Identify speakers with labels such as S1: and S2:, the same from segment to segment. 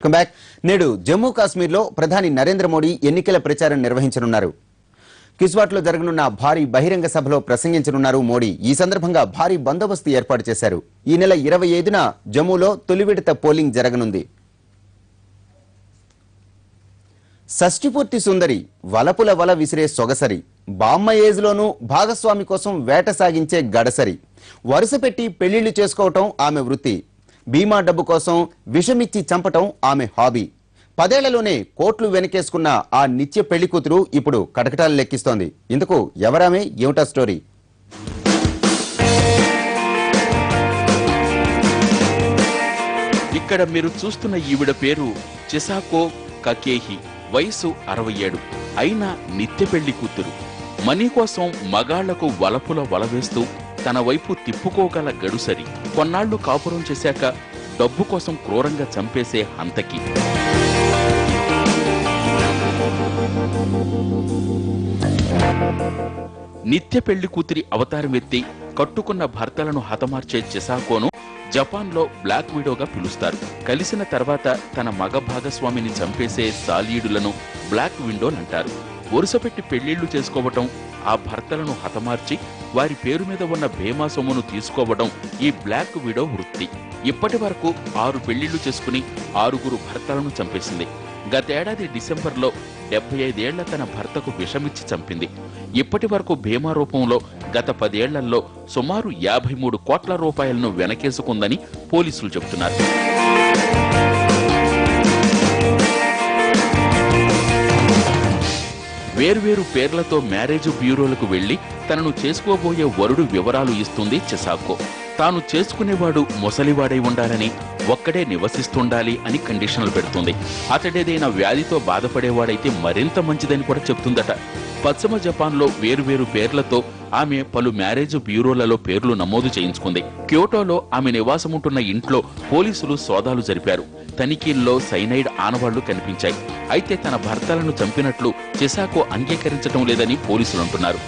S1: Welcome back. నేడు జమ్మూ కాశ్మీర్లో ప్రధాని నరేంద్ర మోడీ ఎన్నికల ప్రచారం నిర్వహించనున్నారు. కిస్వాట్లో జరగనున్న భారీ బహిరంగ సభలో ప్రసంగించనున్నారు మోడీ. ఈ సందర్భంగా భారీ బందోబస్తు ఏర్పాటు చేశారు. ఈ నెల 25న జమ్మూలో తొలి విడత పోలింగ్ జరగనుంది. షష్ఠిపూర్తి సుందరి, వలపుల వల విసిరే సొగసరి, బామ్మ ఏజ్లోనూ భాగస్వామి కోసం వేట సాగించే గడసరి, వరుస పెట్టి పెళ్లిళ్లు చేసుకోవటం ఆమె వృత్తి. బీమా డబ్బు కోసం విషమిచ్చి చంపటం ఆమె హాబీ. 10 ఏళ్లలోనే కోట్లు వెనకేసుకున్న ఆ నిత్య పెళ్లి కూతురు ఇప్పుడు కటకటాలు లెక్కిస్తోంది. ఇందుకు ఎవరామే, ఏమిటా స్టోరీ?
S2: ఇక్కడ మీరు చూస్తున్న ఈవిడ పేరు చిసాకో కకేహి. వయసు 67. అయినా నిత్య పెళ్లి కూతురు. మనీ కోసం మగాళ్లకు వలపుల వలవేస్తూ తన వైపు తిప్పుకోగల గడుసరి. కొన్నాళ్లు కాపురం చేశాక డబ్బు కోసం క్రూరంగా చంపేసే హంతకి. నిత్య పెళ్లి కూతురి అవతారం ఎత్తి కట్టుకున్న భర్తలను హతమార్చే చిసాకోను జపాన్లో బ్లాక్ విడోగా పిలుస్తారు. కలిసిన తర్వాత తన మగ భాగస్వామిని చంపేసే సాలీడులను బ్లాక్ విండోలంటారు. వరుసపెట్టి పెళ్లిళ్లు చేసుకోవటం, ఆ భర్తలను హతమార్చి వారి పేరు మీద ఉన్న బీమా సొమ్మును తీసుకోవడం ఈ బ్లాక్ విడో వృత్తి. ఇప్పటి వరకు 6 పెళ్లిళ్లు చేసుకుని 6గురు భర్తలను చంపేసింది. గతేడాది డిసెంబర్లో 75 ఏళ్ల తన భర్తకు విషమిచ్చి చంపింది. ఇప్పటి వరకు బీమా రూపంలో గత 10 ఏళ్లలో సుమారు 53 కోట్ల రూపాయలను వెనకేసుకుందని పోలీసులు చెబుతున్నారు. వేర్వేరు పేర్లతో మ్యారేజ్ బ్యూరోలకు వెళ్లి తనను చేసుకోబోయే వరుడు వివరాలు ఇస్తుంది చిసాకో. తాను చేసుకునేవాడు ముసలివాడై ఉండాలని, ఒక్కడే నివసిస్తుండాలి అని కండిషన్లు పెడుతుంది. అతడేదైనా వ్యాధితో బాధపడేవాడైతే మరింత మంచిదని కూడా చెప్తుందట. పశ్చిమ జపాన్లో వేరువేరు పేర్లతో ఆమె పలు మ్యారేజ్ బ్యూరోలలో పేర్లు నమోదు చేయించుకుంది. క్యోటోలో ఆమె నివాసముంటున్న ఇంట్లో పోలీసులు సోదాలు జరిపారు. తనిఖీల్లో సైనైడ్ ఆనవాళ్లు కనిపించాయి. అయితే తన భర్తలను చంపినట్లు చిసాకో అంగీకరించడం లేదని పోలీసులు అంటున్నారు.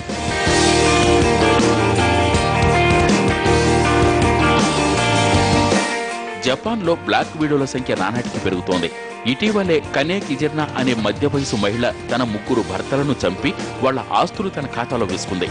S2: జపాన్లో బ్లాక్ వీడోల సంఖ్య నానాటికి పెరుగుతోంది. ఇటీవలే కనే కిజర్నా అనే మధ్య వయసు మహిళ తన 3 భర్తలను చంపి వాళ్ల ఆస్తులు తన ఖాతాలో వేసుకుంది.